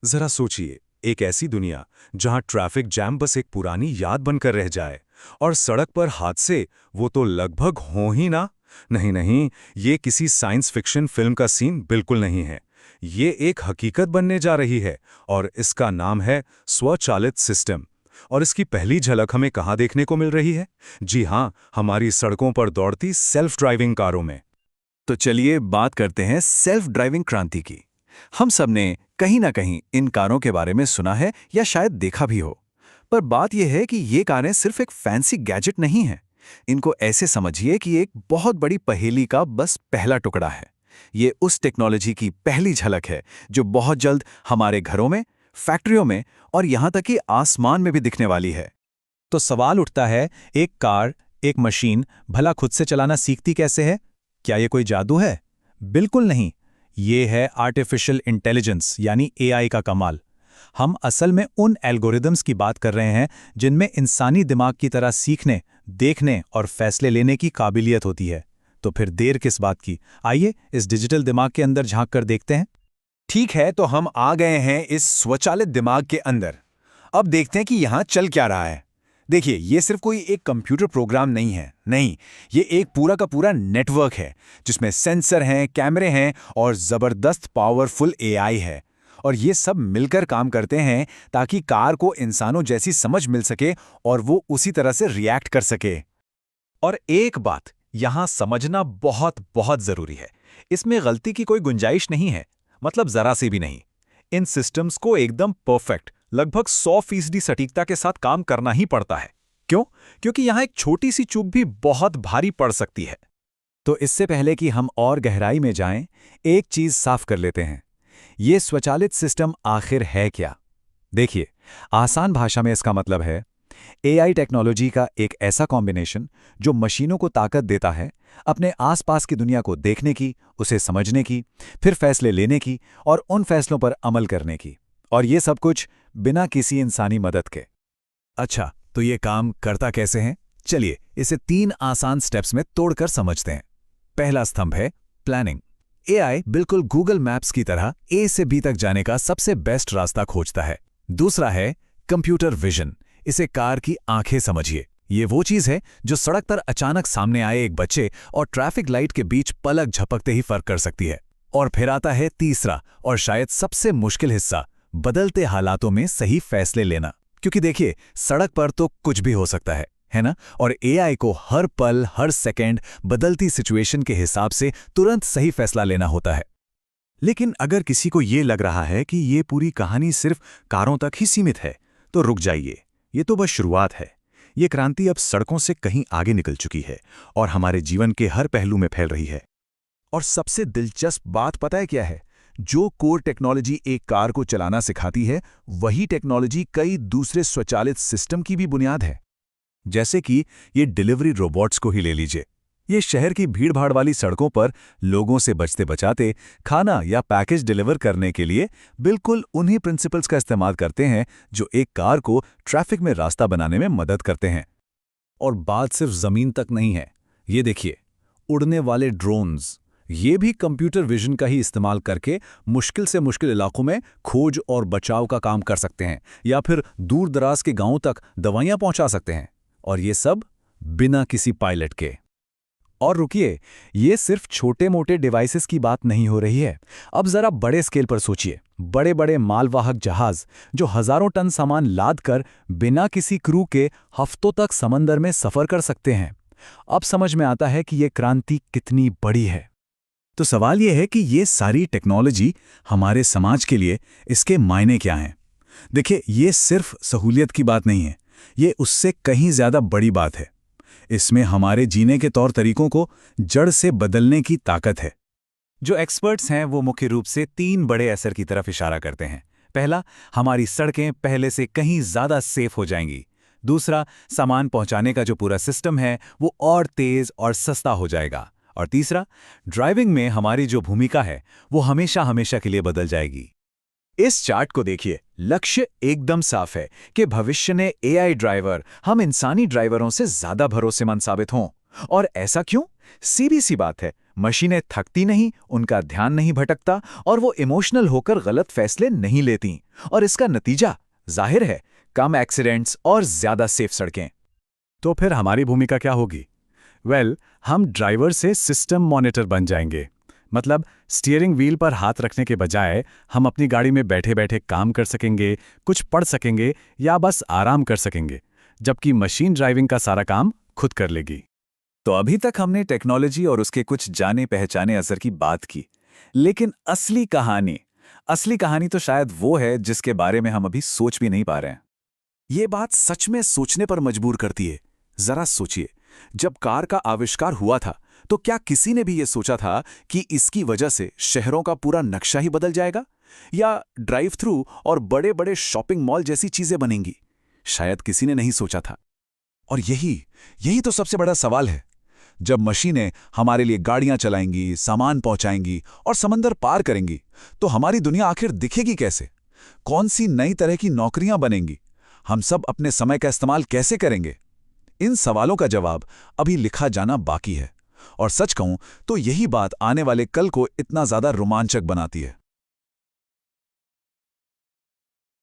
जरा सोचिए, एक ऐसी दुनिया जहां ट्रैफिक जैम बस एक पुरानी याद बनकर रह जाए और सड़क पर हादसे वो तो लगभग हो ही ना। नहीं नहीं, ये किसी साइंस फिक्शन फिल्म का सीन बिल्कुल नहीं है। ये एक हकीकत बनने जा रही है और इसका नाम है स्वचालित सिस्टम। और इसकी पहली झलक हमें कहाँ देखने को मिल रही है? जी हाँ, हमारी सड़कों पर दौड़ती सेल्फ ड्राइविंग कारों में। तो चलिए बात करते हैं सेल्फ ड्राइविंग क्रांति की। हम सबने कहीं ना कहीं इन कारों के बारे में सुना है या शायद देखा भी हो। पर बात यह है कि ये कारें सिर्फ एक फैंसी गैजेट नहीं हैं। इनको ऐसे समझिए कि एक बहुत बड़ी पहेली का बस पहला टुकड़ा है। ये उस टेक्नोलॉजी की पहली झलक है जो बहुत जल्द हमारे घरों में, फैक्ट्रियों में और यहाँ तक कि आसमान में भी दिखने वाली है। तो सवाल उठता है, एक कार, एक मशीन भला खुद से चलाना सीखती कैसे है? क्या ये कोई जादू है? बिल्कुल नहीं। ये है आर्टिफिशियल इंटेलिजेंस यानी एआई का कमाल। हम असल में उन एल्गोरिदम्स की बात कर रहे हैं जिनमें इंसानी दिमाग की तरह सीखने, देखने और फैसले लेने की काबिलियत होती है। तो फिर देर किस बात की? आइए इस डिजिटल दिमाग के अंदर झांक कर देखते हैं। ठीक है, तो हम आ गए हैं इस स्वचालित दिमाग के अंदर। अब देखते हैं कि यहाँ चल क्या रहा है। देखिए, ये सिर्फ कोई एक कंप्यूटर प्रोग्राम नहीं है, नहीं, ये एक पूरा का पूरा नेटवर्क है जिसमें सेंसर हैं, कैमरे हैं और ज़बरदस्त पावरफुल एआई है। और ये सब मिलकर काम करते हैं ताकि कार को इंसानों जैसी समझ मिल सके और वो उसी तरह से रिएक्ट कर सके। और एक बात यहां समझना बहुत बहुत जरूरी है, इसमें गलती की कोई गुंजाइश नहीं है, मतलब जरा सी भी नहीं। इन सिस्टम्स को एकदम परफेक्ट, लगभग 100% सटीकता के साथ काम करना ही पड़ता है। क्यों? क्योंकि यहां एक छोटी सी चूक भी बहुत भारी पड़ सकती है। तो इससे पहले कि हम और गहराई में जाएं, एक चीज साफ कर लेते हैं। ये स्वचालित सिस्टम आखिर है क्या? देखिए, आसान भाषा में इसका मतलब है एआई टेक्नोलॉजी का एक ऐसा कॉम्बिनेशन जो मशीनों को ताकत देता है अपने आसपास की दुनिया को देखने की, उसे समझने की, फिर फैसले लेने की और उन फैसलों पर अमल करने की। और ये सब कुछ बिना किसी इंसानी मदद के। अच्छा, तो ये काम करता कैसे है? चलिए इसे 3 आसान स्टेप्स में तोड़कर समझते हैं। पहला स्तंभ है प्लानिंग। एआई बिल्कुल गूगल मैप्स की तरह ए से बी तक जाने का सबसे बेस्ट रास्ता खोजता है। दूसरा है कंप्यूटर विजन। इसे कार की आंखें समझिए। ये वो चीज है जो सड़क पर अचानक सामने आए एक बच्चे और ट्रैफिक लाइट के बीच पलक झपकते ही फर्क कर सकती है। और फिर आता है तीसरा और शायद सबसे मुश्किल हिस्सा, बदलते हालातों में सही फैसले लेना। क्योंकि देखिए, सड़क पर तो कुछ भी हो सकता है ना? और एआई को हर पल, हर सेकंड बदलती सिचुएशन के हिसाब से तुरंत सही फैसला लेना होता है। लेकिन अगर किसी को ये लग रहा है कि ये पूरी कहानी सिर्फ कारों तक ही सीमित है, तो रुक जाइए, ये तो बस शुरुआत है। ये क्रांति अब सड़कों से कहीं आगे निकल चुकी है और हमारे जीवन के हर पहलू में फैल रही है। और सबसे दिलचस्प बात पता है क्या है? जो कोर टेक्नोलॉजी एक कार को चलाना सिखाती है, वही टेक्नोलॉजी कई दूसरे स्वचालित सिस्टम की भी बुनियाद है। जैसे कि ये डिलीवरी रोबोट्स को ही ले लीजिए। ये शहर की भीड़भाड़ वाली सड़कों पर लोगों से बचते बचाते खाना या पैकेज डिलीवर करने के लिए बिल्कुल उन्हीं प्रिंसिपल्स का इस्तेमाल करते हैं जो एक कार को ट्रैफिक में रास्ता बनाने में मदद करते हैं। और बात सिर्फ जमीन तक नहीं है। ये देखिए, उड़ने वाले ड्रोन्स, ये भी कंप्यूटर विजन का ही इस्तेमाल करके मुश्किल से मुश्किल इलाकों में खोज और बचाव का काम कर सकते हैं या फिर दूर दराज के गांवों तक दवाइयां पहुंचा सकते हैं। और ये सब बिना किसी पायलट के। और रुकिए, ये सिर्फ छोटे मोटे डिवाइसेस की बात नहीं हो रही है। अब जरा बड़े स्केल पर सोचिए। बड़े बड़े मालवाहक जहाज जो हजारों टन सामान लाद कर बिना किसी क्रू के हफ्तों तक समंदर में सफर कर सकते हैं। अब समझ में आता है कि ये क्रांति कितनी बड़ी है। तो सवाल यह है कि ये सारी टेक्नोलॉजी हमारे समाज के लिए, इसके मायने क्या हैं? देखिए, ये सिर्फ सहूलियत की बात नहीं है, ये उससे कहीं ज्यादा बड़ी बात है। इसमें हमारे जीने के तौर तरीकों को जड़ से बदलने की ताकत है। जो एक्सपर्ट्स हैं वो मुख्य रूप से 3 बड़े असर की तरफ इशारा करते हैं। पहला, हमारी सड़कें पहले से कहीं ज्यादा सेफ हो जाएंगी। दूसरा, सामान पहुंचाने का जो पूरा सिस्टम है वो और तेज और सस्ता हो जाएगा। और तीसरा, ड्राइविंग में हमारी जो भूमिका है वो हमेशा हमेशा के लिए बदल जाएगी। इस चार्ट को देखिए, लक्ष्य एकदम साफ है कि भविष्य में एआई ड्राइवर हम इंसानी ड्राइवरों से ज्यादा भरोसेमंद साबित हों। और ऐसा क्यों? सीधी सी बात है, मशीनें थकती नहीं, उनका ध्यान नहीं भटकता और वो इमोशनल होकर गलत फैसले नहीं लेती। और इसका नतीजा जाहिर है, कम एक्सीडेंट्स और ज्यादा सेफ सड़कें। तो फिर हमारी भूमिका क्या होगी? हम ड्राइवर से सिस्टम मॉनिटर बन जाएंगे। मतलब स्टीयरिंग व्हील पर हाथ रखने के बजाय हम अपनी गाड़ी में बैठे बैठे काम कर सकेंगे, कुछ पढ़ सकेंगे या बस आराम कर सकेंगे, जबकि मशीन ड्राइविंग का सारा काम खुद कर लेगी। तो अभी तक हमने टेक्नोलॉजी और उसके कुछ जाने पहचाने असर की बात की, लेकिन असली कहानी तो शायद वो है जिसके बारे में हम अभी सोच भी नहीं पा रहे हैं। ये बात सच में सोचने पर मजबूर करती है। जरा सोचिए, जब कार का आविष्कार हुआ था तो क्या किसी ने भी ये सोचा था कि इसकी वजह से शहरों का पूरा नक्शा ही बदल जाएगा या ड्राइव थ्रू और बड़े बड़े शॉपिंग मॉल जैसी चीजें बनेंगी? शायद किसी ने नहीं सोचा था। और यही तो सबसे बड़ा सवाल है। जब मशीनें हमारे लिए गाड़ियां चलाएंगी, सामान पहुंचाएंगी और समंदर पार करेंगी, तो हमारी दुनिया आखिर दिखेगी कैसे? कौन सी नई तरह की नौकरियां बनेंगी? हम सब अपने समय का इस्तेमाल कैसे करेंगे? इन सवालों का जवाब अभी लिखा जाना बाकी है। और सच कहूं तो यही बात आने वाले कल को इतना ज्यादा रोमांचक बनाती है।